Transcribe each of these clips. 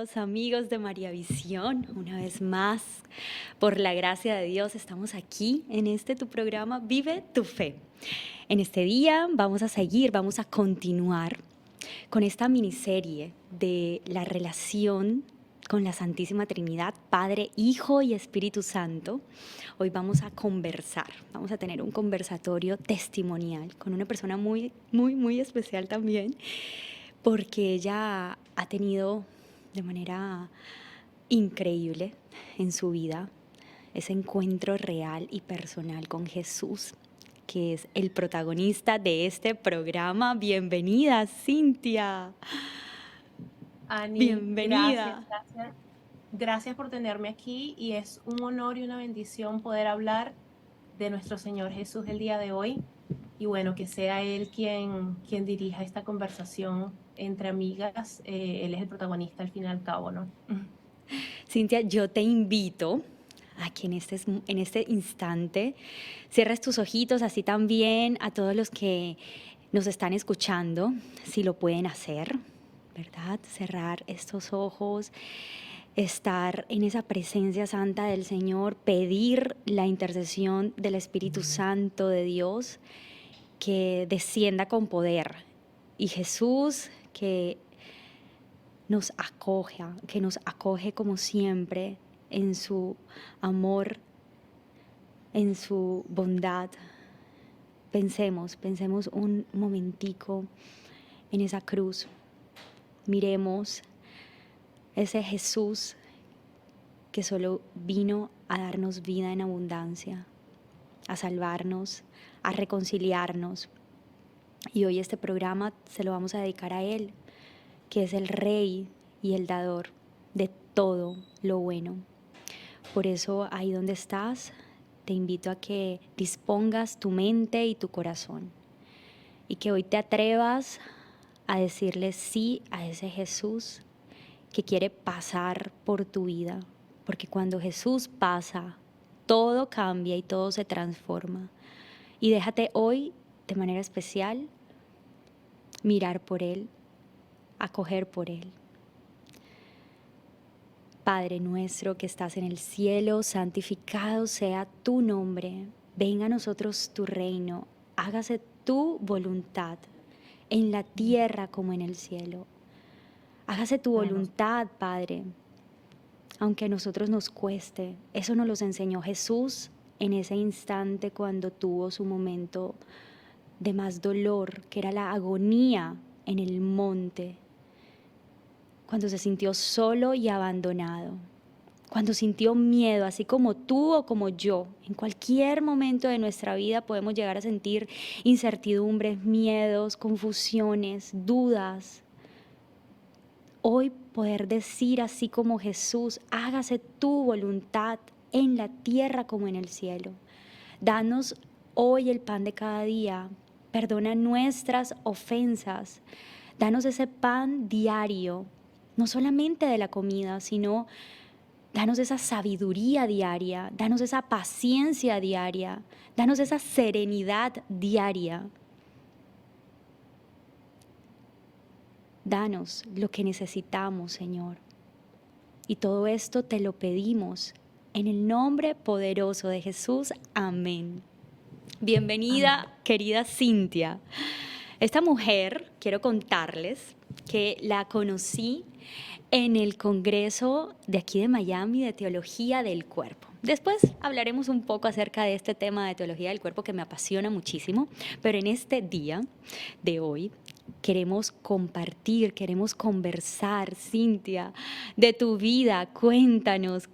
Bienvenidos amigos de María Visión, una vez más, por la gracia de Dios, estamos aquí en tu programa Vive tu Fe. En este día vamos a continuar con esta miniserie de la relación con la Santísima Trinidad, Padre, Hijo y Espíritu Santo. Hoy vamos a conversar, vamos a tener un conversatorio testimonial con una persona muy especial también, porque ella ha tenido de manera increíble en su vida ese encuentro real y personal con Jesús, que es el protagonista de este programa. Bienvenida, Cintia. Ani, Bienvenida. gracias por tenerme aquí y es un honor y una bendición poder hablar de nuestro Señor Jesús el día de hoy y bueno, que sea Él quien dirija esta conversación entre amigas. Él es el protagonista al fin y al cabo, ¿no? Cintia, yo te invito a que en este instante cierres tus ojitos, así también a todos los que nos están escuchando, si lo pueden hacer, ¿verdad? Cerrar estos ojos, estar en esa presencia santa del Señor, pedir la intercesión del Espíritu Santo de Dios que descienda con poder. Y Jesús que nos acoge como siempre en su amor, en su bondad. Pensemos un momentico en esa cruz. Miremos ese Jesús que solo vino a darnos vida en abundancia, a salvarnos, a reconciliarnos. Y hoy este programa se lo vamos a dedicar a Él, que es el Rey y el dador de todo lo bueno. Por eso, ahí donde estás, te invito a que dispongas tu mente y tu corazón y que hoy te atrevas a decirle sí a ese Jesús que quiere pasar por tu vida, porque cuando Jesús pasa, todo cambia y todo se transforma. Y déjate hoy, de manera especial, mirar por Él, acoger por Él. Padre nuestro que estás en el cielo, santificado sea tu nombre. Venga a nosotros tu reino. Hágase tu voluntad en la tierra como en el cielo. Hágase tu Danos. voluntad, Padre, aunque a nosotros nos cueste. Eso nos lo enseñó Jesús en ese instante cuando tuvo su momento de más dolor, que era la agonía en el monte, cuando se sintió solo y abandonado, cuando sintió miedo, así como tú o como yo. En cualquier momento de nuestra vida podemos llegar a sentir incertidumbres, miedos, confusiones, dudas. Hoy poder decir así como Jesús, hágase tu voluntad en la tierra como en el cielo. Danos hoy el pan de cada día. Perdona nuestras ofensas. Danos ese pan diario, no solamente de la comida, sino danos esa sabiduría diaria, danos esa paciencia diaria, danos esa serenidad diaria. Danos lo que necesitamos, Señor. Y todo esto te lo pedimos en el nombre poderoso de Jesús. Amén. Amén. Bienvenida, querida Cintia. Esta mujer, quiero contarles que la conocí en el Congreso de aquí de Miami de Teología del Cuerpo. Después hablaremos un poco acerca de este tema de teología del cuerpo que me apasiona muchísimo, pero en este día de hoy queremos compartir, queremos conversar, Cintia, de tu vida. Cuéntanos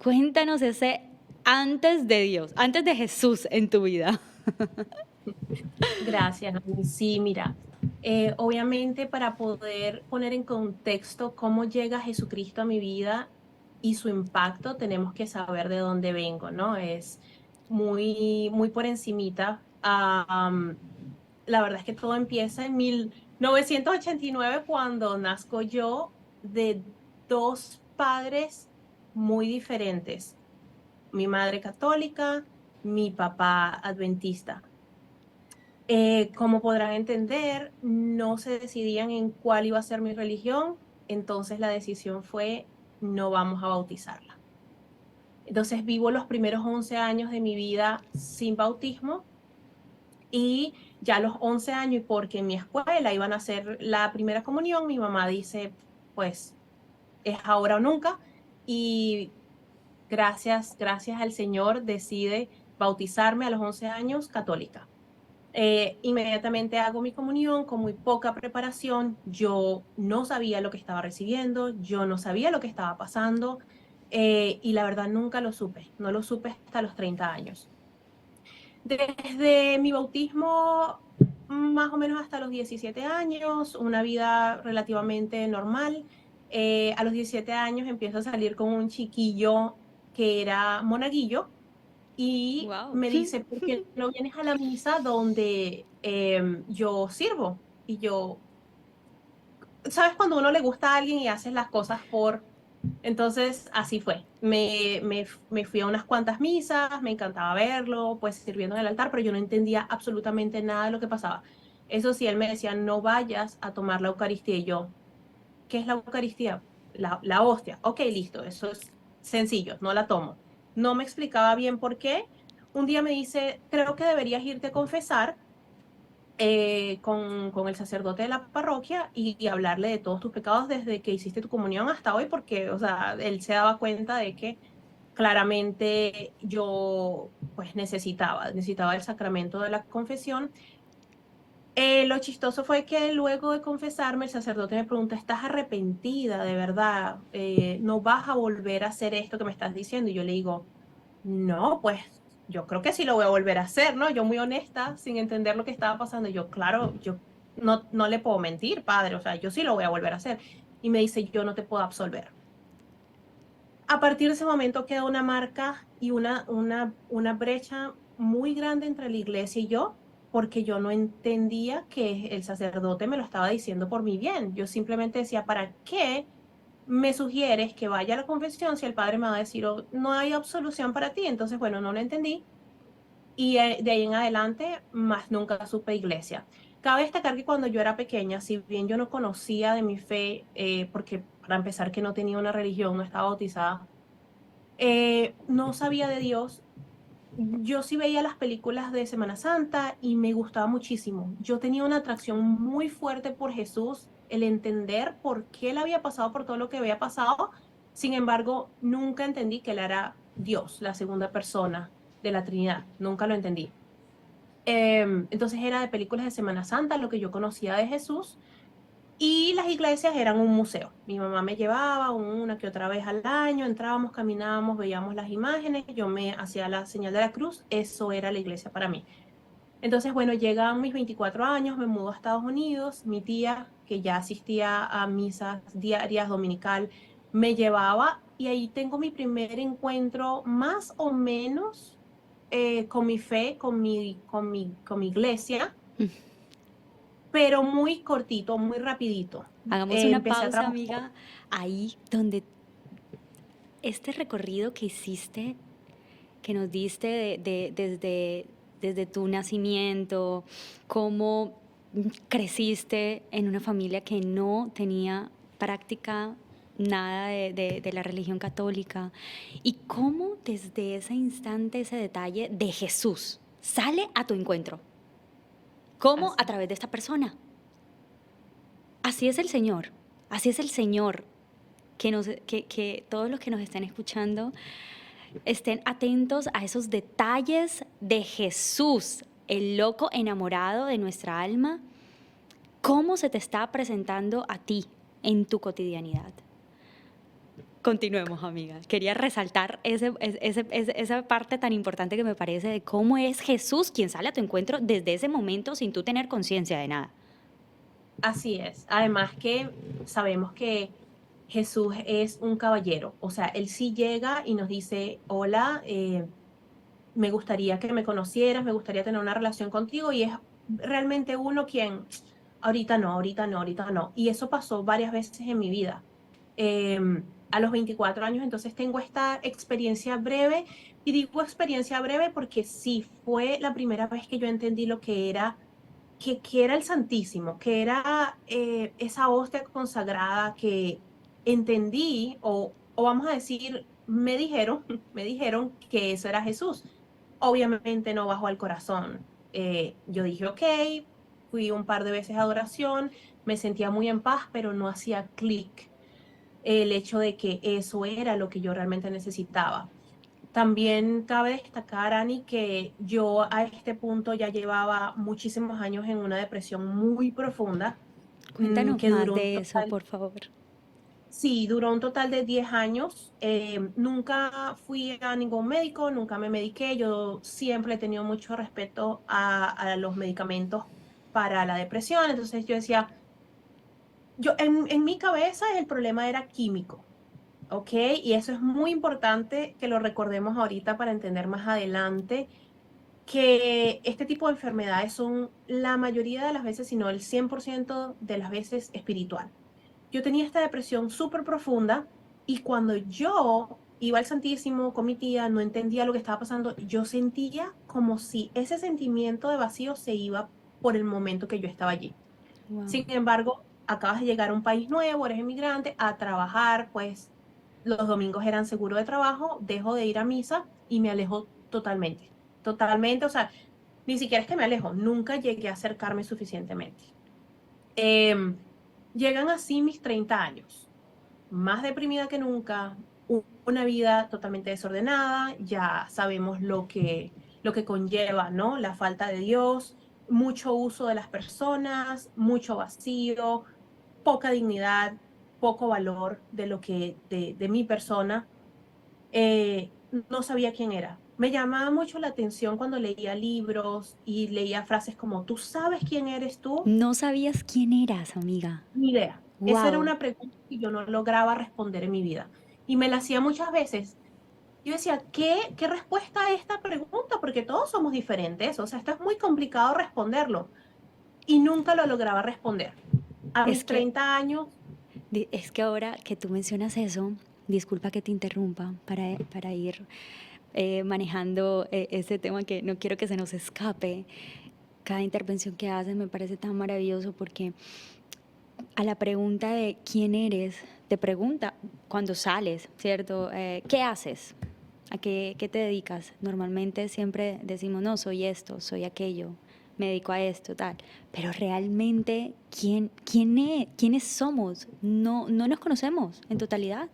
ese antes de Dios, antes de Jesús en tu vida. Gracias, Ani. Sí, mira, obviamente para poder poner en contexto cómo llega Jesucristo a mi vida y su impacto, tenemos que saber de dónde vengo, ¿no? Es muy por encimita. La verdad es que todo empieza en 1989 cuando nazco yo de dos padres muy diferentes. Mi madre católica, mi papá adventista. Como podrán entender, no se decidían en cuál iba a ser mi religión, entonces la decisión fue no vamos a bautizarla. Entonces vivo los primeros 11 años de mi vida sin bautismo y ya a los 11 años, y porque en mi escuela iban a hacer la primera comunión, mi mamá dice, pues es ahora o nunca, y gracias al Señor decide bautizarme a los 11 años católica. Inmediatamente hago mi comunión con muy poca preparación. Yo no sabía lo que estaba recibiendo, yo no sabía lo que estaba pasando, y la verdad nunca lo supe, no lo supe hasta los 30 años. Desde mi bautismo, más o menos hasta los 17 años, una vida relativamente normal. A los 17 años empiezo a salir con un chiquillo que era monaguillo y Wow. me dice, ¿por qué no vienes a la misa donde yo sirvo? Y yo, ¿sabes cuando uno le gusta a alguien y haces las cosas por... Entonces, así fue. Me fui a unas cuantas misas, me encantaba verlo, pues sirviendo en el altar, pero yo no entendía absolutamente nada de lo que pasaba. Eso sí, él me decía, no vayas a tomar la Eucaristía. Y yo, ¿qué es la Eucaristía? La hostia. Ok, listo, eso es sencillo, no la tomo. No me explicaba bien por qué. Un día me dice, creo que deberías irte a confesar con el sacerdote de la parroquia y hablarle de todos tus pecados desde que hiciste tu comunión hasta hoy, porque, o sea, él se daba cuenta de que claramente yo pues necesitaba el sacramento de la confesión. Lo chistoso fue que luego de confesarme, el sacerdote me pregunta, ¿estás arrepentida de verdad? ¿No vas a volver a hacer esto que me estás diciendo? Y yo le digo, no, pues yo creo que sí lo voy a volver a hacer, ¿no? Yo muy honesta, sin entender lo que estaba pasando. Yo, claro, yo no le puedo mentir, padre, o sea, yo sí lo voy a volver a hacer. Y me dice, yo no te puedo absolver. A partir de ese momento queda una marca y una brecha muy grande entre la iglesia y yo, porque yo no entendía que el sacerdote me lo estaba diciendo por mi bien. Yo simplemente decía, ¿para qué me sugieres que vaya a la confesión si el padre me va a decir, "Oh, no hay absolución para ti"? Entonces, bueno, no lo entendí y de ahí en adelante más nunca supe iglesia. Cabe destacar que cuando yo era pequeña, si bien yo no conocía de mi fe, porque para empezar que no tenía una religión, no estaba bautizada, no sabía de Dios. Yo sí veía las películas de Semana Santa y me gustaba muchísimo. Yo tenía una atracción muy fuerte por Jesús, el entender por qué él había pasado por todo lo que había pasado. Sin embargo, nunca entendí que él era Dios, la segunda persona de la Trinidad. Nunca lo entendí. Entonces era de películas de Semana Santa lo que yo conocía de Jesús, y las iglesias eran un museo. Mi mamá me llevaba una que otra vez al año, entrábamos, caminábamos, veíamos las imágenes, yo me hacía la señal de la cruz, eso era la iglesia para mí. Entonces, bueno, llegan mis 24 años, me mudo a Estados Unidos, mi tía, que ya asistía a misas diarias, dominical, me llevaba y ahí tengo mi primer encuentro más o menos con mi fe, con mi iglesia, pero muy cortito, muy rapidito. Hagamos una Empecé a pausa, trabajar. amiga, ahí donde este recorrido que hiciste, que nos diste desde tu nacimiento, cómo creciste en una familia que no tenía práctica nada de la religión católica, y cómo desde ese instante, ese detalle de Jesús sale a tu encuentro, cómo a Así. través de esta persona. Así es el Señor, así es el Señor, que todos los que nos estén escuchando estén atentos a esos detalles de Jesús, el loco enamorado de nuestra alma, cómo se te está presentando a ti en tu cotidianidad. Continuemos, amiga. Quería resaltar esa parte tan importante que me parece de cómo es Jesús quien sale a tu encuentro desde ese momento sin tú tener conciencia de nada. Así es. Además que sabemos que Jesús es un caballero, o sea, él sí llega y nos dice, hola, me gustaría que me conocieras, me gustaría tener una relación contigo, y es realmente uno quien, ahorita no, ahorita no, ahorita no. Y eso pasó varias veces en mi vida. Eh, a los 24 años, entonces tengo esta experiencia breve, y digo experiencia breve porque sí, fue la primera vez que yo entendí lo que era el Santísimo, que era esa hostia consagrada, que entendí o o vamos a decir, me dijeron, me dijeron que eso era Jesús. Obviamente no bajó al corazón. Yo dije, ok, fui un par de veces a adoración, me sentía muy en paz, pero no hacía clic el hecho de que eso era lo que yo realmente necesitaba. También cabe destacar, Ani, que yo a este punto ya llevaba muchísimos años en una depresión muy profunda, Cuéntanos que más duró un de eso, total, por favor. sí, duró un total de 10 años. Nunca fui a ningún médico, nunca me mediqué. Yo siempre he tenido mucho respeto a los medicamentos para la depresión. Entonces yo decía, en mi cabeza el problema era químico. ¿Ok? Y eso es muy importante que lo recordemos ahorita para entender más adelante que este tipo de enfermedades son la mayoría de las veces, si no el 100% de las veces espiritual. Yo tenía esta depresión súper profunda y cuando yo iba al Santísimo con mi tía, no entendía lo que estaba pasando, yo sentía como si ese sentimiento de vacío se iba por el momento que yo estaba allí. Wow. Sin embargo, acabas de llegar a un país nuevo, eres inmigrante, a trabajar, pues los domingos eran seguro de trabajo, dejo de ir a misa y me alejo totalmente. Totalmente, o sea, ni siquiera es que me alejo, nunca llegué a acercarme suficientemente. Em, Llegan así mis 30 años, más deprimida que nunca, una vida totalmente desordenada, ya sabemos lo que conlleva, ¿no? La falta de Dios, mucho uso de las personas, mucho vacío, poca dignidad, poco valor de lo que, de mi persona. No sabía quién era. Me llamaba mucho la atención cuando leía libros y leía frases como, ¿tú sabes quién eres tú? No sabías quién eras, amiga. Ni idea. Esa era Wow. una pregunta que yo no lograba responder en mi vida. Y me la hacía muchas veces. Yo decía, ¿qué respuesta a esta pregunta? Porque todos somos diferentes. O sea, esto es muy complicado responderlo. Y nunca lo lograba responder. A Es mis que 30 años, Es que ahora que tú mencionas eso, disculpa que te interrumpa para ir manejando ese tema que no quiero que se nos escape. Cada intervención que haces me parece tan maravilloso porque a la pregunta de quién eres, te pregunta cuando sales, ¿cierto? ¿Qué haces? ¿A qué te dedicas? Normalmente siempre decimos, no, soy esto, soy aquello, me dedico a esto, tal. Pero realmente, ¿quiénes somos? No, no nos conocemos en totalidad.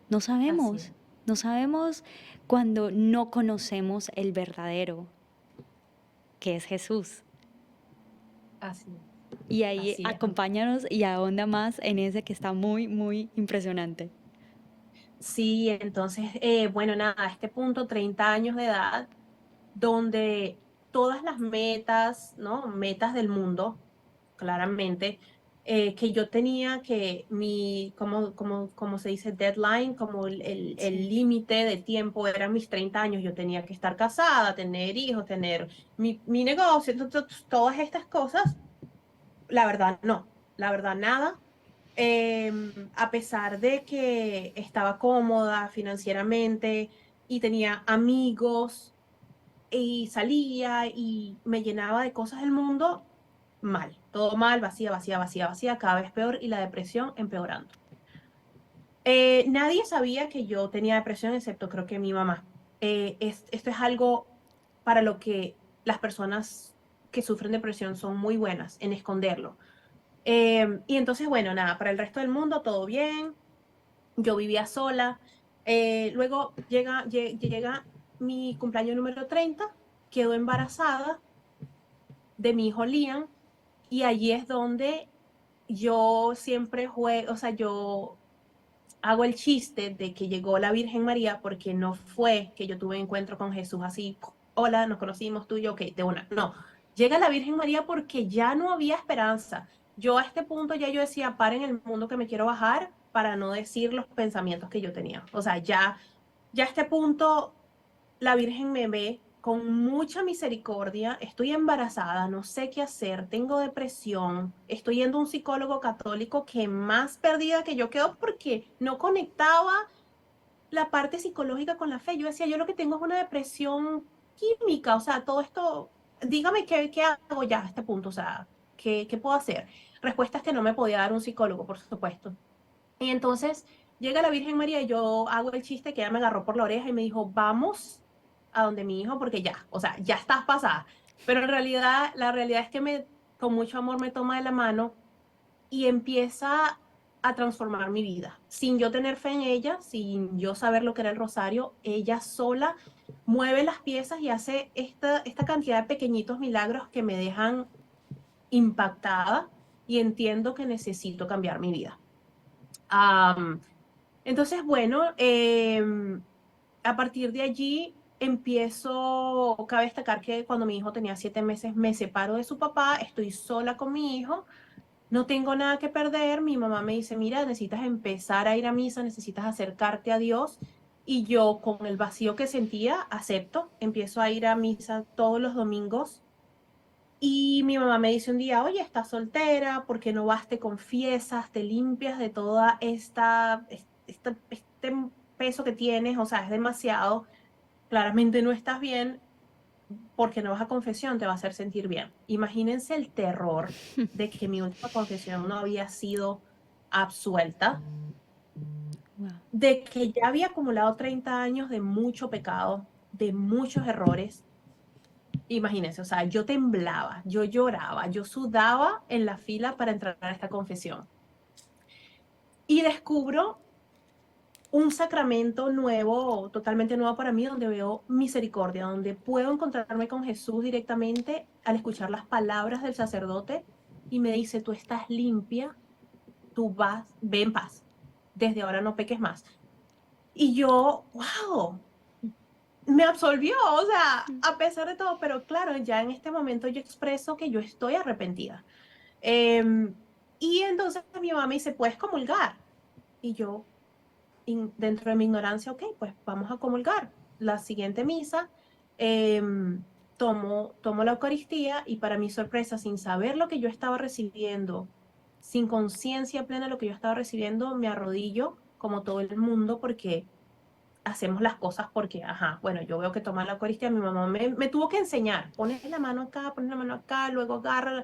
No así sabemos. es, No sabemos cuando no conocemos el verdadero, que es Jesús. así es, Y ahí así es. acompáñanos y ahonda más en ese que está muy, muy impresionante. Sí, entonces, bueno, nada, a este punto, 30 años de edad, donde todas las metas, ¿no? Metas del mundo, claramente, que yo tenía que como se dice, deadline, como el Sí. límite de tiempo eran mis 30 años, yo tenía que estar casada, tener hijos, tener mi negocio, todas estas cosas, la verdad no, la verdad nada. A pesar de que estaba cómoda financieramente y tenía amigos y salía y me llenaba de cosas del mundo, mal, todo mal, vacía, vacía, vacía, vacía, cada vez peor y la depresión empeorando. Nadie sabía que yo tenía depresión excepto creo que mi mamá. Esto es algo para lo que las personas que sufren depresión son muy buenas en esconderlo. Y entonces, bueno, nada, para el resto del mundo todo bien, yo vivía sola. Luego llega mi cumpleaños número 30, quedo embarazada de mi hijo Liam y allí es donde yo siempre juego, o sea, yo hago el chiste de que llegó la Virgen María porque no fue que yo tuve encuentro con Jesús así, hola, nos conocimos tú y yo, ok, de una, no, llega la Virgen María porque ya no había esperanza. Yo a este punto ya yo decía, paren el mundo que me quiero bajar para no decir los pensamientos que yo tenía. O sea, ya a este punto la Virgen me ve con mucha misericordia, estoy embarazada, no sé qué hacer, tengo depresión, estoy yendo a un psicólogo católico que más perdida que yo quedo porque no conectaba la parte psicológica con la fe. Yo decía, yo lo que tengo es una depresión química, o sea, todo esto, dígame qué hago ya a este punto, o sea, qué puedo hacer. Respuestas que no me podía dar un psicólogo, por supuesto. Y entonces Llega la Virgen María y yo hago el chiste que ella me agarró por la oreja y me dijo, vamos a donde mi hijo porque ya, o sea, ya estás pasada. Pero en realidad, la realidad es que con mucho amor me toma de la mano y empieza a transformar mi vida. Sin yo tener fe en ella, sin yo saber lo que era el rosario, ella sola mueve las piezas y hace esta cantidad de pequeñitos milagros que me dejan impactada y entiendo que necesito cambiar mi vida. Um, entonces, bueno, a partir de allí cabe destacar que cuando mi hijo tenía 7 meses me separo de su papá, estoy sola con mi hijo, no tengo nada que perder, mi mamá me dice, mira, necesitas empezar a ir a misa, necesitas acercarte a Dios, y yo con el vacío que sentía, acepto, empiezo a ir a misa todos los domingos, y mi mamá me dice un día, oye, estás soltera, ¿por qué no vas, te confiesas, te limpias de toda este peso que tienes? O sea, es demasiado, claramente no estás bien, porque no vas a confesión, te va a hacer sentir bien. Imagínense el terror de que mi última confesión no había sido absuelta, Wow. de que ya había acumulado 30 años de mucho pecado, de muchos errores. Imagínense, o sea, yo temblaba, yo lloraba, yo sudaba en la fila para entrar a esta confesión. Y descubro un sacramento nuevo, totalmente nuevo para mí, donde veo misericordia, donde puedo encontrarme con Jesús directamente al escuchar las palabras del sacerdote y me dice, tú estás limpia, tú vas, ve en paz, desde ahora no peques más. Y yo, wow, me absolvió, o sea, a pesar de todo, pero claro, ya en este momento yo expreso que yo estoy arrepentida. Eh, y entonces mi mamá me dice, puedes comulgar. Y yo, dentro de mi ignorancia, ok, pues vamos a comulgar. La siguiente misa, eh, tomo la Eucaristía y para mi sorpresa, sin saber lo que yo estaba recibiendo, sin conciencia plena de lo que yo estaba recibiendo, me arrodillo como todo el mundo porque hacemos las cosas porque, ajá, bueno, yo veo que tomar la Eucaristía, mi mamá me tuvo que enseñar, pones la mano acá, pones la mano acá, luego agarra.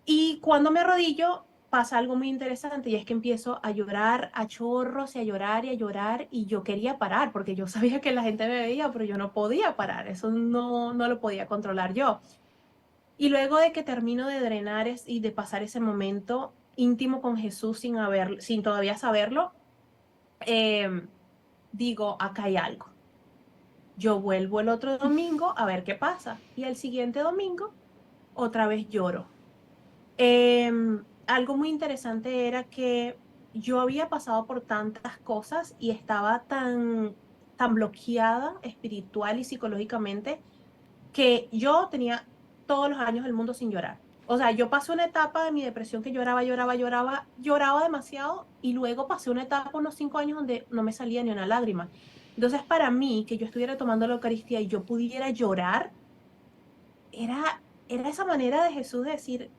Y cuando me arrodillo, pasa algo muy interesante y es que empiezo a llorar a chorros y a llorar y yo quería parar porque yo sabía que la gente me veía, pero yo no podía parar, eso no lo podía controlar yo. Y luego de que termino de drenar y de pasar ese momento íntimo con Jesús sin todavía saberlo, eh, digo, acá hay algo. Yo vuelvo el otro domingo a ver qué pasa y el siguiente domingo otra vez lloro. Algo muy interesante era que yo había pasado por tantas cosas y estaba tan bloqueada espiritual y psicológicamente que yo tenía todos los años del mundo sin llorar. O sea, yo pasé una etapa de mi depresión que lloraba demasiado y luego pasé una etapa, unos 5 años, donde no me salía ni una lágrima. Entonces, para mí, que yo estuviera tomando la Eucaristía y yo pudiera llorar, era esa manera de Jesús de decir,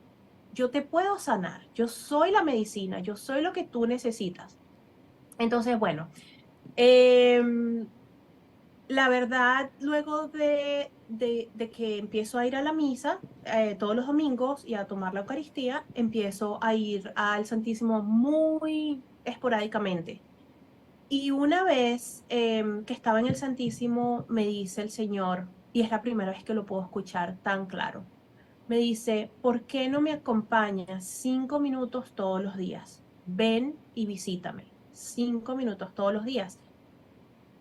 yo te puedo sanar, yo soy la medicina, yo soy lo que tú necesitas. Entonces, bueno, eh, la verdad, luego de que empiezo a ir a la misa todos los domingos y a tomar la Eucaristía, empiezo a ir al Santísimo muy esporádicamente. Y una vez que estaba en el Santísimo, me dice el Señor, y es la primera vez que lo puedo escuchar tan claro, me dice, ¿por qué no me acompañas 5 minutos todos los días? Ven y visítame. 5 minutos todos los días.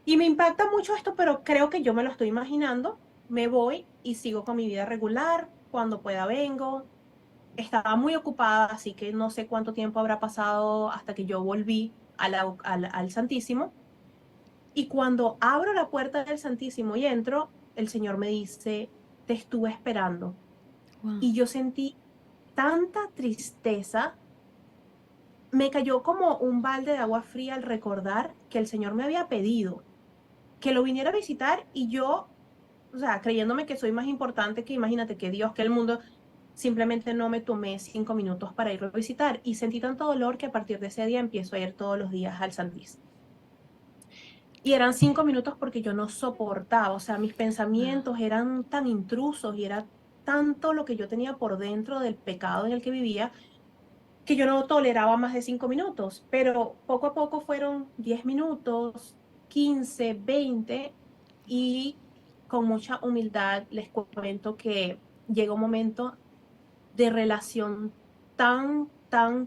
Y me impacta mucho esto, pero creo que yo me lo estoy imaginando. Me voy y sigo con mi vida regular. Cuando pueda vengo. Estaba muy ocupada, así que no sé cuánto tiempo habrá pasado hasta que yo volví al Santísimo. Y cuando abro la puerta del Santísimo y entro, el Señor me dice, te estuve esperando. Wow. Y yo sentí tanta tristeza, me cayó como un balde de agua fría al recordar que el Señor me había pedido que lo viniera a visitar y yo, o sea, creyéndome que soy más importante que, imagínate, que Dios, que el mundo, simplemente no me tomé 5 minutos para irlo a visitar y sentí tanto dolor que a partir de ese día empiezo a ir todos los días al Santísimo. Y eran 5 minutos porque yo no soportaba, o sea, mis Wow. pensamientos eran tan intrusos y era tanto lo que yo tenía por dentro del pecado en el que vivía que yo no toleraba más de 5 minutos, pero poco a poco fueron 10 minutos, 15, 20, y con mucha humildad les cuento que llega un momento de relación tan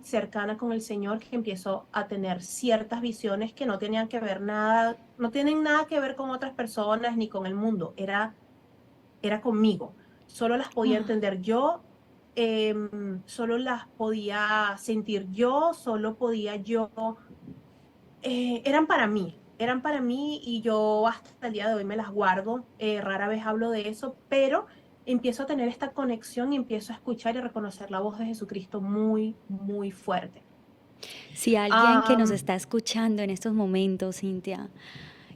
cercana con el Señor que empiezo a tener ciertas visiones que no tenían que ver nada, no tienen nada que ver con otras personas ni con el mundo, era conmigo. Solo las podía Ah, entender yo, solo las podía sentir yo, solo podía yo, eran para mí y yo hasta el día de hoy me las guardo, rara vez hablo de eso, pero empiezo a tener esta conexión y empiezo a escuchar y reconocer la voz de Jesucristo muy fuerte. si alguien que nos Um, está escuchando en estos momentos, Cintia,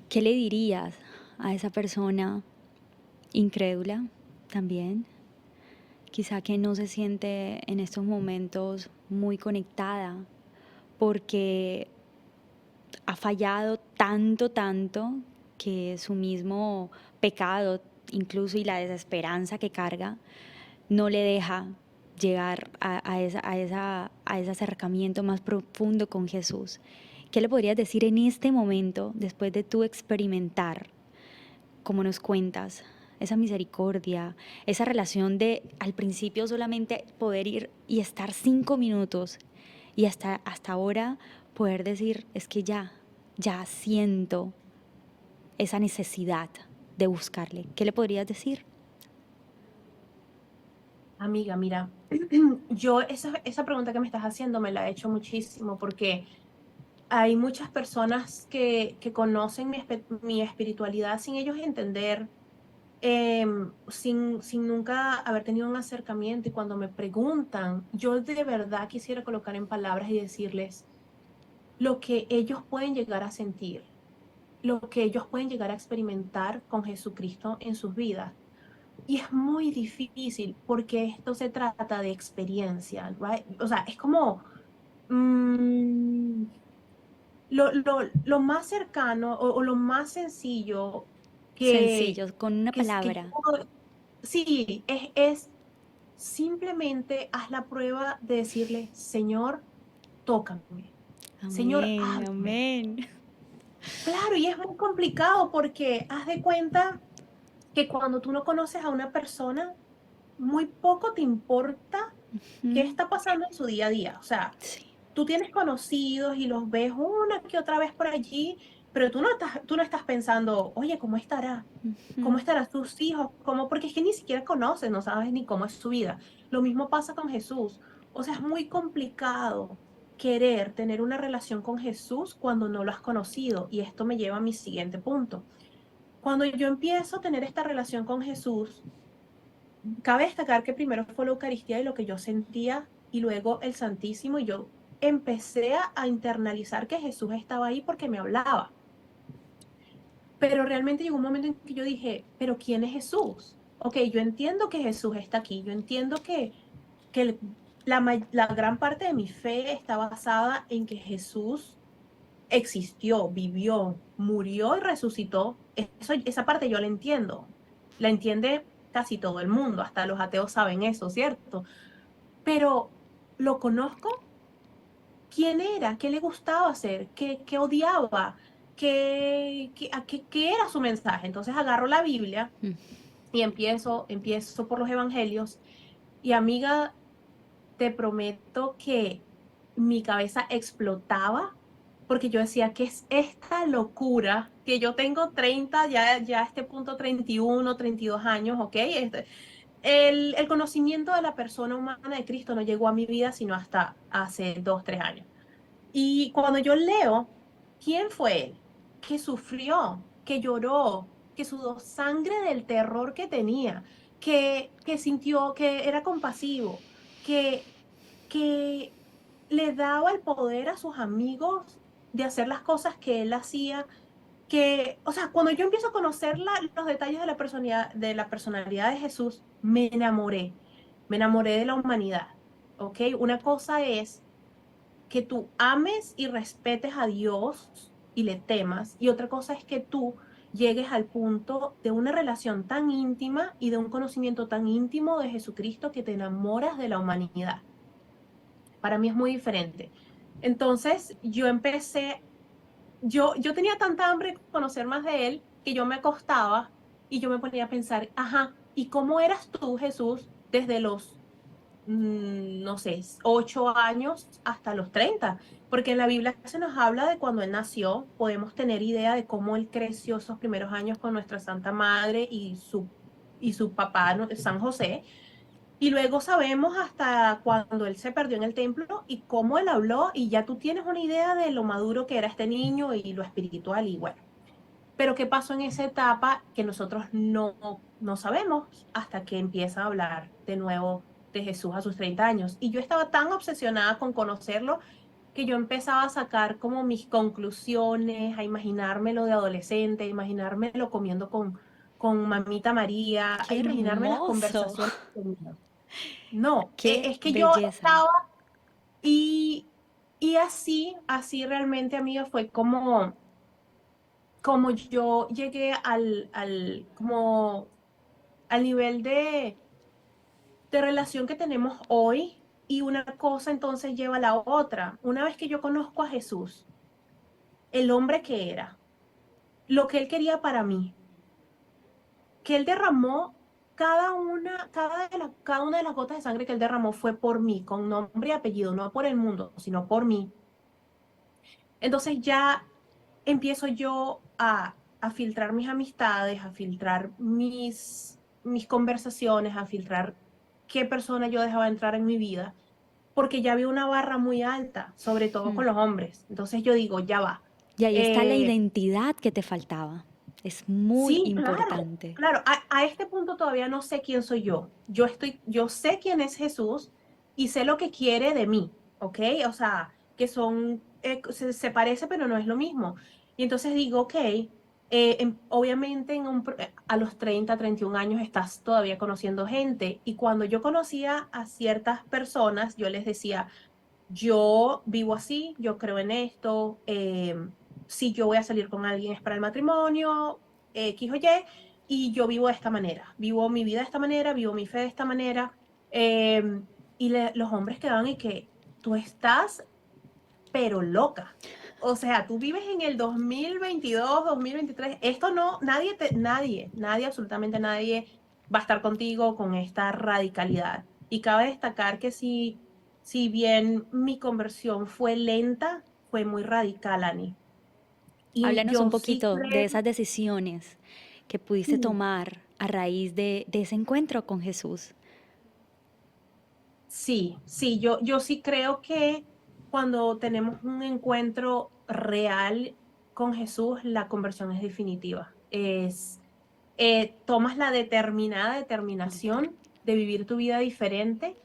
¿qué le dirías a esa persona incrédula también? Quizá que no se siente en estos momentos muy conectada porque ha fallado tanto que su mismo pecado, incluso y la desesperanza que carga, no le deja llegar a ese acercamiento más profundo con Jesús. ¿Qué le podrías decir en este momento, después de tú experimentar, como nos cuentas, esa misericordia, esa relación de al principio solamente poder ir y estar 5 minutos y hasta ahora poder decir, es que ya siento esa necesidad de buscarle? ¿Qué le podrías decir? Amiga, mira, yo esa pregunta que me estás haciendo me la he hecho muchísimo porque hay muchas personas que conocen mi espiritualidad sin ellos entender, sin nunca haber tenido un acercamiento, y cuando me preguntan, yo de verdad quisiera colocar en palabras y decirles lo que ellos pueden llegar a sentir, lo que ellos pueden llegar a experimentar con Jesucristo en sus vidas. Y es muy difícil porque esto se trata de experiencia, right? O sea, es como mm, lo más cercano o lo más sencillo Sencillo, con una que yo palabra. puedo, sí, es simplemente haz la prueba de decirle, Señor, tócame, Señor, Amén, háblame. amén. Claro, y es muy complicado porque haz de cuenta que cuando tú no conoces a una persona, muy poco te importa qué Mm, está pasando en su día a día. O sea, sí. tú tienes conocidos y los ves una que otra vez por allí, pero tú no estás pensando, oye, ¿cómo estará? ¿Cómo Mm. estarán sus hijos? ¿Cómo? Porque es que ni siquiera conoces, no sabes ni cómo es su vida. Lo mismo pasa con Jesús. O sea, es muy complicado querer tener una relación con Jesús cuando no lo has conocido. Y esto me lleva a mi siguiente punto. Cuando yo empiezo a tener esta relación con Jesús, cabe destacar que primero fue la Eucaristía y lo que yo sentía, y luego el Santísimo, y yo empecé a internalizar que Jesús estaba ahí porque me hablaba. Pero realmente llegó un momento en que yo dije, pero ¿quién es Jesús? Ok, yo entiendo que Jesús está aquí, yo entiendo que la gran parte de mi fe está basada en que Jesús existió, vivió, murió y resucitó. Esa parte yo la entiendo. La entiende casi todo el mundo, hasta los ateos saben eso, ¿cierto? Pero ¿lo conozco? ¿Quién era? ¿Qué le gustaba hacer? ¿Qué odiaba? ¿Qué era su mensaje? Entonces agarro la Biblia y empiezo por los evangelios, y amiga, te prometo que mi cabeza explotaba porque yo decía, ¿qué es esta locura? Que yo tengo 30 ya a este punto 31, 32 años, ¿ok? El conocimiento de la persona humana de Cristo no llegó a mi vida sino hasta hace 2, 3 años. Y cuando yo leo, ¿quién fue él? Que sufrió, que lloró, que sudó sangre del terror que tenía, que sintió que era compasivo, que, que le daba el poder a sus amigos de hacer las cosas que él hacía, que, o sea, cuando yo empiezo a conocer los detalles de la personalidad de Jesús, me enamoré de la humanidad, ¿ok? Una cosa es que tú ames y respetes a Dios y le temas, y otra cosa es que tú llegues al punto de una relación tan íntima y de un conocimiento tan íntimo de Jesucristo que te enamoras de la humanidad. Para mí es muy diferente. Entonces yo empecé, yo tenía tanta hambre de conocer más de él que yo me acostaba y yo me ponía a pensar, ajá, ¿y cómo eras tú, Jesús, desde los no sé, 8 años hasta los 30? Porque en la Biblia se nos habla de cuando él nació, podemos tener idea de cómo él creció esos primeros años con nuestra Santa Madre y su papá, San José, y luego sabemos hasta cuando él se perdió en el templo y cómo él habló, y ya tú tienes una idea de lo maduro que era este niño y lo espiritual y bueno. Pero ¿qué pasó en esa etapa que nosotros no sabemos hasta que empieza a hablar de nuevo de Jesús a sus 30 años? Y yo estaba tan obsesionada con conocerlo que yo empezaba a sacar como mis conclusiones, a imaginármelo de adolescente, a imaginármelo comiendo con mamita María, a ¡Qué imaginarme las hermoso! conversaciones que tenía. No, ¡Qué es que yo belleza! estaba y, y así realmente, amiga, fue como yo llegué como al nivel de relación que tenemos hoy, y una cosa entonces lleva a la otra. Una vez que yo conozco a Jesús, el hombre que era, lo que él quería para mí, que él derramó cada una de las gotas de sangre que él derramó fue por mí, con nombre y apellido, no por el mundo, sino por mí. Entonces ya empiezo yo a filtrar mis amistades, a filtrar mis conversaciones, a filtrar qué persona yo dejaba entrar en mi vida, porque ya había una barra muy alta, sobre todo Mm. con los hombres. Entonces yo digo, ya va. Y ahí está la Eh, identidad que te faltaba. Es muy sí, claro, importante. claro. A este punto todavía no sé quién soy yo. Yo sé quién es Jesús y sé lo que quiere de mí, ¿ok? O sea, que se parece, pero no es lo mismo. Y entonces digo, ok, obviamente a los 30, 31 años estás todavía conociendo gente. Y cuando yo conocía a ciertas personas, yo les decía, yo vivo así, yo creo en esto, si yo voy a salir con alguien es para el matrimonio, X o Y, y yo vivo de esta manera, vivo mi vida de esta manera, vivo mi fe de esta manera, y los hombres quedaban y que tú estás pero loca. O sea, tú vives en el 2022, 2023. Esto no, nadie, absolutamente nadie va a estar contigo con esta radicalidad. Y cabe destacar que si bien mi conversión fue lenta, fue muy radical, Ani. Y Háblanos un yo sí poquito de creo, esas decisiones que pudiste sí, tomar a raíz de ese encuentro con Jesús. sí, yo sí creo que cuando tenemos un encuentro real con Jesús, la conversión es definitiva. Tomas la determinada determinación de vivir tu vida diferente,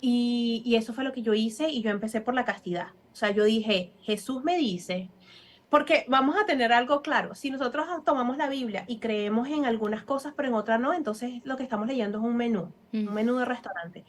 y eso fue lo que yo hice, y yo empecé por la castidad. O sea, yo dije, Jesús me dice, porque vamos a tener algo claro, si nosotros tomamos la Biblia y creemos en algunas cosas pero en otras no, entonces lo que estamos leyendo es Mm. un menú de restaurante.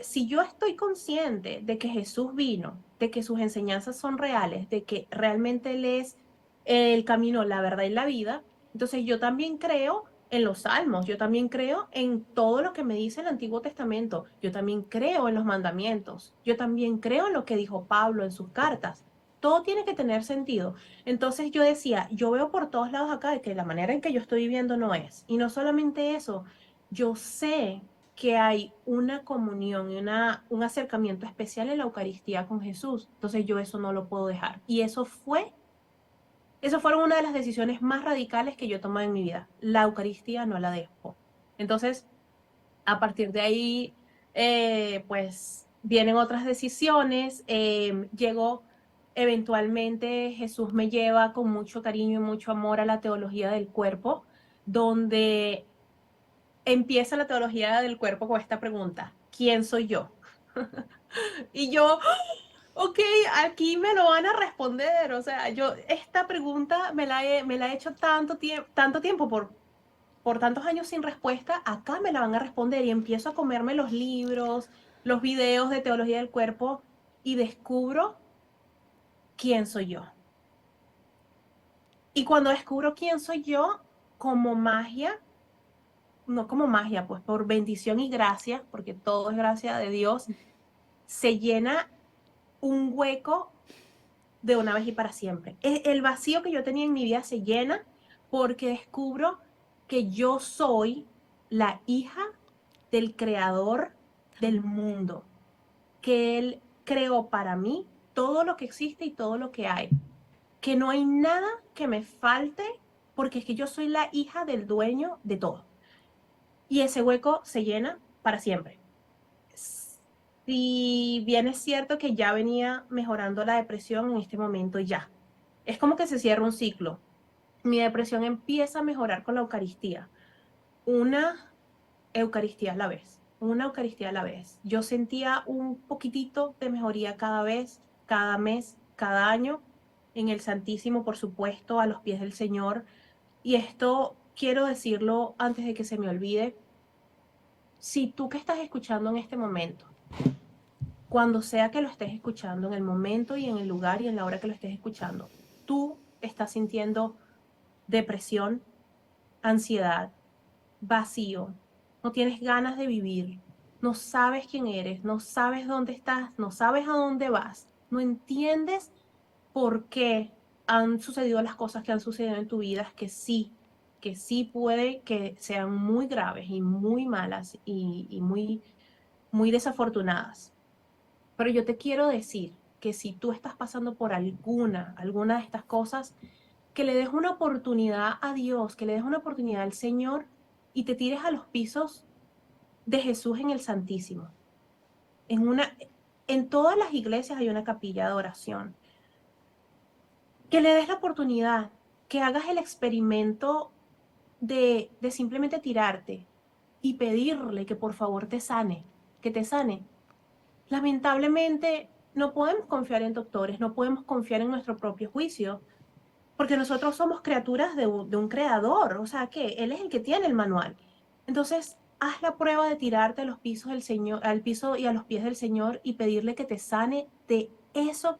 Si yo estoy consciente de que Jesús vino, de que sus enseñanzas son reales, de que realmente Él es el camino, la verdad y la vida, entonces yo también creo en los salmos, yo también creo en todo lo que me dice el Antiguo Testamento, yo también creo en los mandamientos, yo también creo en lo que dijo Pablo en sus cartas. Todo tiene que tener sentido. Entonces yo decía, yo veo por todos lados acá de que la manera en que yo estoy viviendo no es. Y no solamente eso, yo sé que hay una comunión y un acercamiento especial en la Eucaristía con Jesús. Entonces yo eso no lo puedo dejar. Y eso fueron una de las decisiones más radicales que yo he tomado en mi vida. La Eucaristía no la dejo. Entonces, a partir de ahí, pues vienen otras decisiones. Llegó, eventualmente, Jesús me lleva con mucho cariño y mucho amor a la teología del cuerpo, donde empieza la teología del cuerpo con esta pregunta: ¿quién soy yo? Y yo, ok, aquí me lo van a responder. O sea, yo esta pregunta me la he hecho tanto tiempo por tantos años sin respuesta. Acá me la van a responder, y empiezo a comerme los libros, los videos de teología del cuerpo, y descubro quién soy yo. Y cuando descubro quién soy yo, como magia, no como magia, pues por bendición y gracia, porque todo es gracia de Dios, se llena un hueco de una vez y para siempre. El vacío que yo tenía en mi vida se llena porque descubro que yo soy la hija del creador del mundo, que Él creó para mí todo lo que existe y todo lo que hay, que no hay nada que me falte porque es que yo soy la hija del dueño de todo. Y ese hueco se llena para siempre. Si bien es cierto que ya venía mejorando la depresión, en este momento ya. Es como que se cierra un ciclo. Mi depresión empieza a mejorar con la Eucaristía. Una Eucaristía a la vez, una Eucaristía a la vez. Yo sentía un poquitito de mejoría cada vez, cada mes, cada año, en el Santísimo, por supuesto, a los pies del Señor. Y esto quiero decirlo antes de que se me olvide. Si tú que estás escuchando en este momento, cuando sea que lo estés escuchando, en el momento y en el lugar y en la hora que lo estés escuchando, tú estás sintiendo depresión, ansiedad, vacío, no tienes ganas de vivir, no sabes quién eres, no sabes dónde estás, no sabes a dónde vas, no entiendes por qué han sucedido las cosas que han sucedido en tu vida, que sí puede que sean muy graves y muy malas y muy, muy desafortunadas. Pero yo te quiero decir que si tú estás pasando por alguna de estas cosas, que le des una oportunidad a Dios, que le des una oportunidad al Señor y te tires a los pisos de Jesús en el Santísimo. En todas las iglesias hay una capilla de oración. Que le des la oportunidad, que hagas el experimento de simplemente tirarte y pedirle que por favor te sane, que te sane. Lamentablemente, no podemos confiar en doctores, no podemos confiar en nuestro propio juicio, porque nosotros somos criaturas de un creador, o sea que Él es el que tiene el manual. Entonces, haz la prueba de tirarte a los pisos del Señor, al piso y a los pies del Señor y pedirle que te sane de eso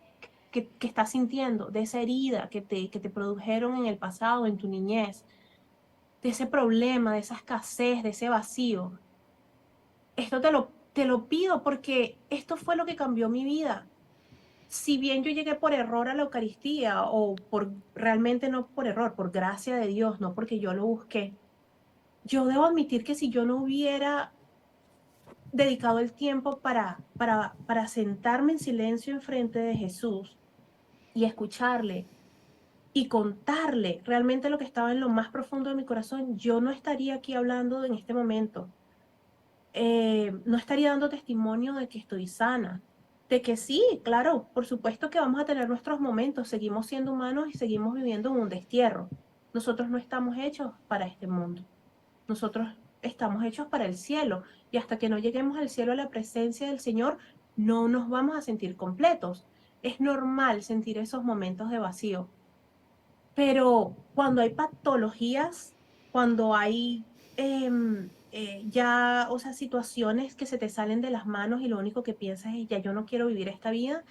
que estás sintiendo, de esa herida que te produjeron en el pasado, en tu niñez, de ese problema, de esa escasez, de ese vacío. Esto te lo pido porque esto fue lo que cambió mi vida. Si bien yo llegué por error a la Eucaristía o por realmente no por error, por gracia de Dios, no porque yo lo busqué, yo debo admitir que si yo no hubiera dedicado el tiempo para sentarme en silencio enfrente de Jesús y escucharle y contarle realmente lo que estaba en lo más profundo de mi corazón, yo no estaría aquí hablando en este momento. No estaría dando testimonio de que estoy sana, de que sí, claro, por supuesto que vamos a tener nuestros momentos, seguimos siendo humanos y seguimos viviendo en un destierro. Nosotros no estamos hechos para este mundo, nosotros estamos hechos para el cielo y hasta que no lleguemos al cielo a la presencia del Señor, no nos vamos a sentir completos. Es normal sentir esos momentos de vacío, pero cuando hay patologías, cuando hay ya, o sea, situaciones que se te salen de las manos y lo único que piensas es, ya yo no quiero vivir esta vida,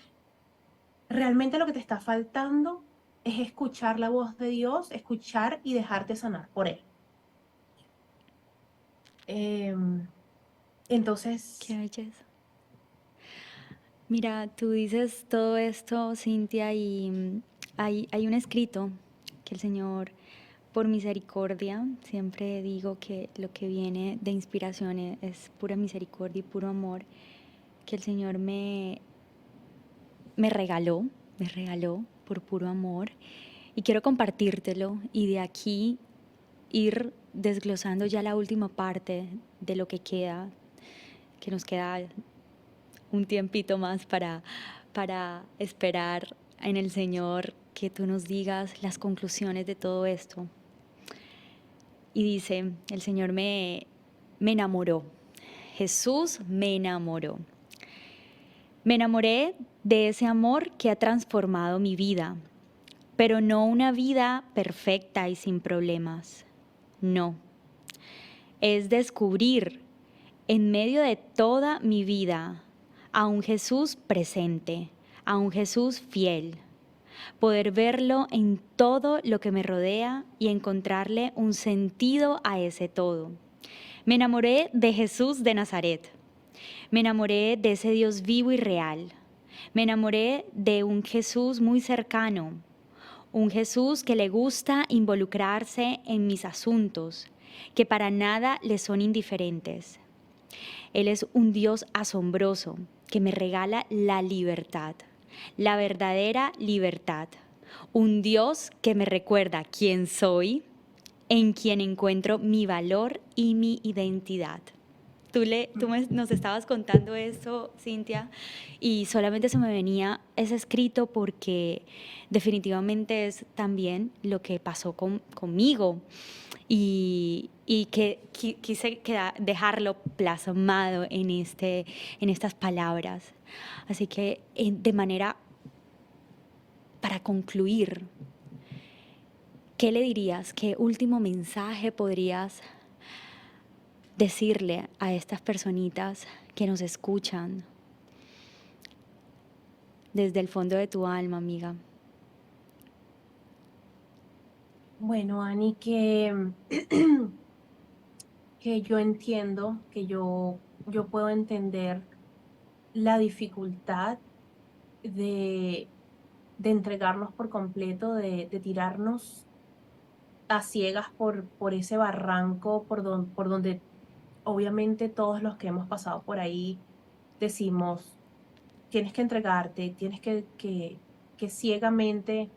realmente lo que te está faltando es escuchar la voz de Dios, escuchar y dejarte sanar por Él. Qué Entonces, belleza. Mira, tú dices todo esto, Cintia, y hay un escrito que el Señor, por misericordia, siempre digo que lo que viene de inspiración es pura misericordia y puro amor, que el Señor me regaló, me regaló por puro amor, y quiero compartírtelo y de aquí ir desglosando ya la última parte de lo que queda, que nos queda un tiempito más para esperar en el Señor que tú nos digas las conclusiones de todo esto. Y dice, el Señor me enamoró, Jesús me enamoró. Me enamoré de ese amor que ha transformado mi vida, pero no una vida perfecta y sin problemas, no. Es descubrir en medio de toda mi vida a un Jesús presente, a un Jesús fiel, poder verlo en todo lo que me rodea y encontrarle un sentido a ese todo. Me enamoré de Jesús de Nazaret, Me enamoré de ese Dios vivo y real. Me enamoré de un Jesús muy cercano, un Jesús que le gusta involucrarse en mis asuntos, que para nada le son indiferentes. Él es un Dios asombroso que me regala la libertad, la verdadera libertad. Un Dios que me recuerda quién soy, en quien encuentro mi valor y mi identidad. Nos estabas contando eso, Cintia, y solamente se me venía ese escrito porque definitivamente es también lo que pasó conmigo y que quise dejarlo plasmado en estas palabras. Así que de manera, para concluir, ¿qué le dirías? ¿Qué último mensaje podrías decirle a estas personitas que nos escuchan desde el fondo de tu alma, amiga? Bueno, Ani, que yo entiendo, yo puedo entender la dificultad de, de entregarnos por completo, de tirarnos a ciegas por ese barranco, por donde obviamente todos los que hemos pasado por ahí decimos, tienes que entregarte, tienes que ciegamente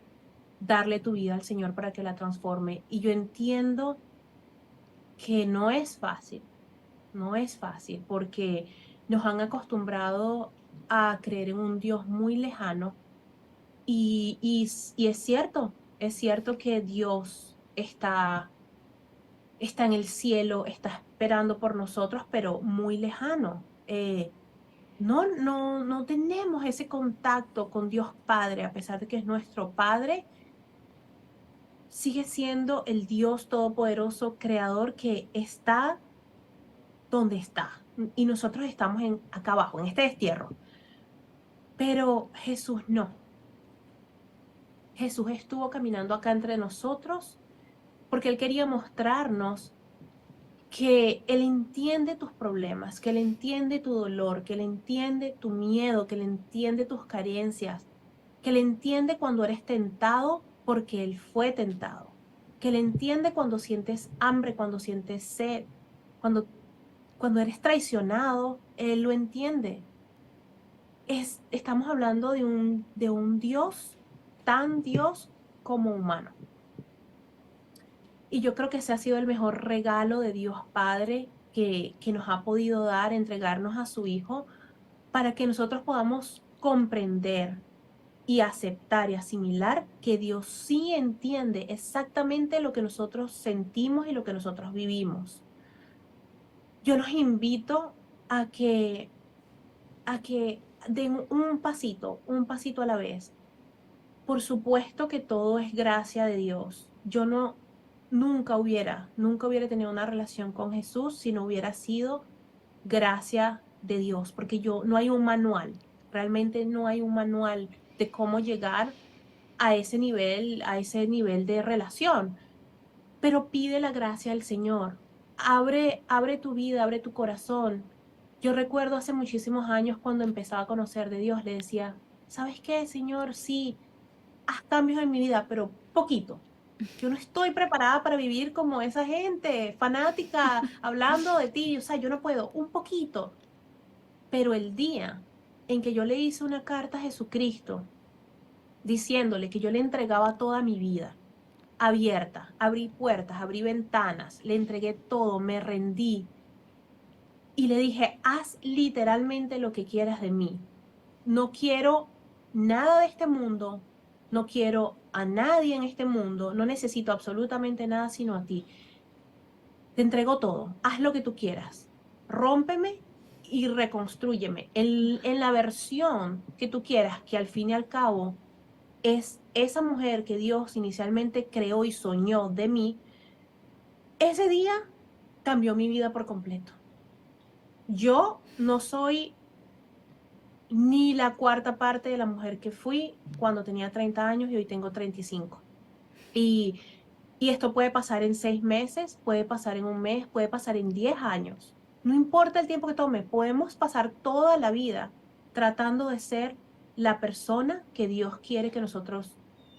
darle tu vida al Señor para que la transforme. Y yo entiendo que no es fácil, no es fácil, porque nos han acostumbrado a creer en un Dios muy lejano y es cierto que Dios está en el cielo, está esperando por nosotros, pero muy lejano. No tenemos ese contacto con Dios Padre, a pesar de que es nuestro Padre, sigue siendo el Dios todopoderoso, creador que está donde está. Y nosotros estamos acá abajo, en este destierro. Pero Jesús no. Jesús estuvo caminando acá entre nosotros porque Él quería mostrarnos que Él entiende tus problemas, que Él entiende tu dolor, que Él entiende tu miedo, que Él entiende tus carencias, que Él entiende cuando eres tentado porque Él fue tentado, que Él entiende cuando sientes hambre, cuando sientes sed, cuando, cuando eres traicionado, Él lo entiende. Estamos hablando de un Dios, tan Dios como humano. Y yo creo que ese ha sido el mejor regalo de Dios Padre que nos ha podido dar, entregarnos a su Hijo, para que nosotros podamos comprender y aceptar y asimilar que Dios sí entiende exactamente lo que nosotros sentimos y lo que nosotros vivimos. Yo los invito a que den un pasito a la vez. Por supuesto que todo es gracia de Dios. Yo nunca hubiera tenido una relación con Jesús si no hubiera sido gracia de Dios, porque no hay un manual, realmente no hay un manual de cómo llegar a ese nivel de relación, pero pide la gracia al Señor. Abre tu vida, abre tu corazón. Yo recuerdo hace muchísimos años cuando empezaba a conocer de Dios, le decía, ¿sabes qué, Señor? Sí, haz cambios en mi vida, pero poquito. Yo no estoy preparada para vivir como esa gente fanática hablando de ti. O sea, yo no puedo, un poquito. Pero el día en que yo le hice una carta a Jesucristo diciéndole que yo le entregaba toda mi vida, abierta, abrí puertas, abrí ventanas, le entregué todo, me rendí y le dije, haz literalmente lo que quieras de mí. No quiero nada de este mundo, no quiero a nadie en este mundo, no necesito absolutamente nada sino a ti. Te entrego todo, haz lo que tú quieras, rómpeme y reconstrúyeme en la versión que tú quieras, que al fin y al cabo es esa mujer que Dios inicialmente creó y soñó de mí. Ese día cambió mi vida por completo. Yo no soy ni la cuarta parte de la mujer que fui cuando tenía 30 años y hoy tengo 35. Y, y esto puede pasar en 6 meses, puede pasar en un mes, puede pasar en 10 años. No importa el tiempo que tome, podemos pasar toda la vida tratando de ser la persona que Dios quiere que nosotros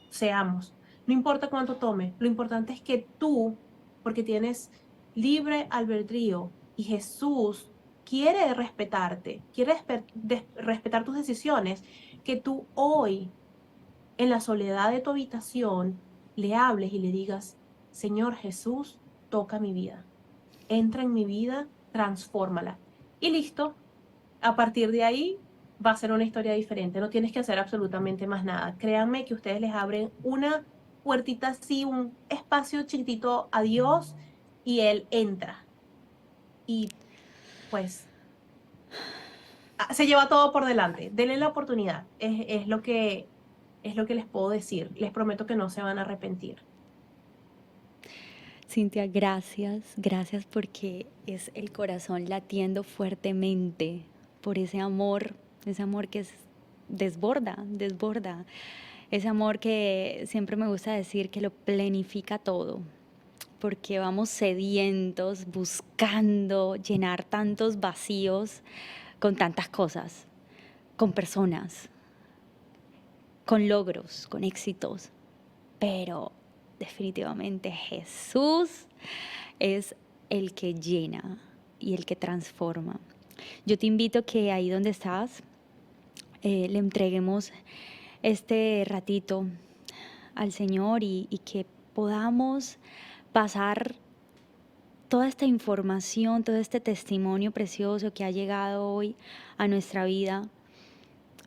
seamos. No importa cuánto tome, lo importante es que tú, porque tienes libre albedrío y Jesús quiere respetarte, quiere respetar tus decisiones, que tú hoy, en la soledad de tu habitación, le hables y le digas, Señor Jesús, toca mi vida, entra en mi vida, transfórmala. Y listo, a partir de ahí va a ser una historia diferente. No tienes que hacer absolutamente más nada. Créanme que ustedes les abren una puertita así, un espacio chiquitito a Dios y Él entra. Y pues se lleva todo por delante. Denle la oportunidad. Es lo que les puedo decir. Les prometo que no se van a arrepentir. Cintia, gracias porque es el corazón latiendo fuertemente por ese amor que desborda, ese amor que siempre me gusta decir que lo plenifica todo, porque vamos sedientos, buscando llenar tantos vacíos con tantas cosas, con personas, con logros, con éxitos, pero definitivamente Jesús es el que llena y el que transforma. Yo te invito a que ahí donde estás le entreguemos este ratito al Señor y que podamos pasar toda esta información, todo este testimonio precioso que ha llegado hoy a nuestra vida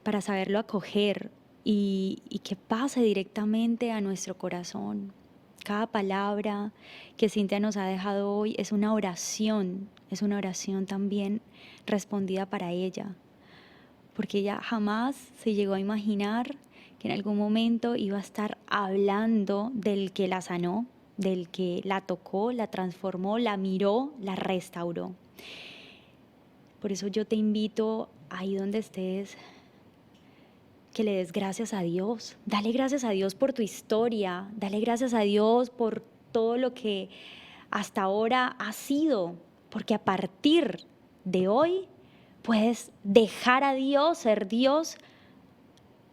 para saberlo acoger y que pase directamente a nuestro corazón. Cada palabra que Cintia nos ha dejado hoy es una oración también respondida para ella, porque ella jamás se llegó a imaginar que en algún momento iba a estar hablando del que la sanó, del que la tocó, la transformó, la miró, la restauró. Por eso yo te invito ahí donde estés, que le des gracias a Dios. Dale gracias a Dios por tu historia, dale gracias a Dios por todo lo que hasta ahora ha sido, porque a partir de hoy puedes dejar a Dios ser Dios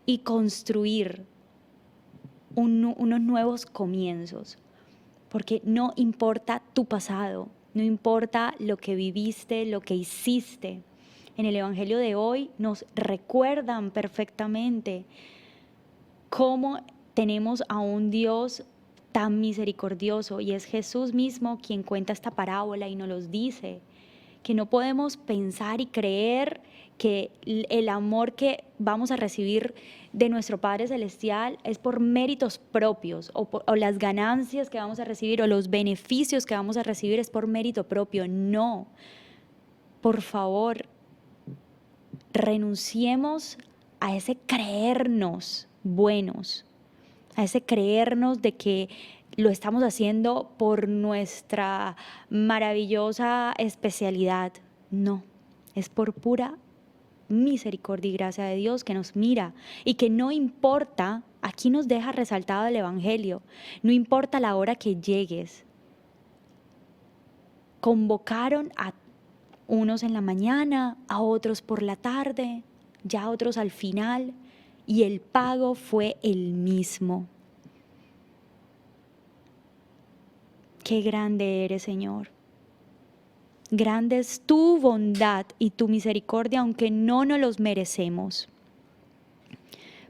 y construir unos nuevos comienzos, porque no importa tu pasado, no importa lo que viviste, lo que hiciste. En el Evangelio de hoy nos recuerdan perfectamente cómo tenemos a un Dios tan misericordioso, y es Jesús mismo quien cuenta esta parábola y nos los dice, que no podemos pensar y creer que el amor que vamos a recibir de nuestro Padre Celestial es por méritos propios o las ganancias que vamos a recibir o los beneficios que vamos a recibir es por mérito propio. No, por favor, renunciemos a ese creernos buenos, a ese creernos de que lo estamos haciendo por nuestra maravillosa especialidad. No, es por pura misericordia y gracia de Dios que nos mira y que no importa, aquí nos deja resaltado el Evangelio, no importa la hora que llegues. Convocaron a unos en la mañana, a otros por la tarde, ya otros al final, y el pago fue el mismo. Qué grande eres, Señor. Grande es tu bondad y tu misericordia, aunque no nos los merecemos.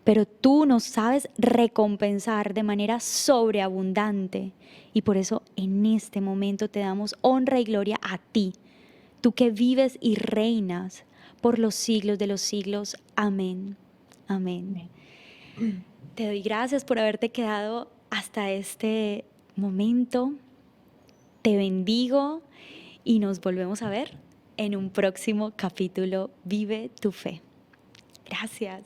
Pero tú nos sabes recompensar de manera sobreabundante. Y por eso en este momento te damos honra y gloria a ti, tú que vives y reinas por los siglos de los siglos. Amén. Amén. Te doy gracias por haberte quedado hasta este momento. Te bendigo y nos volvemos a ver en un próximo capítulo. Vive tu fe. Gracias.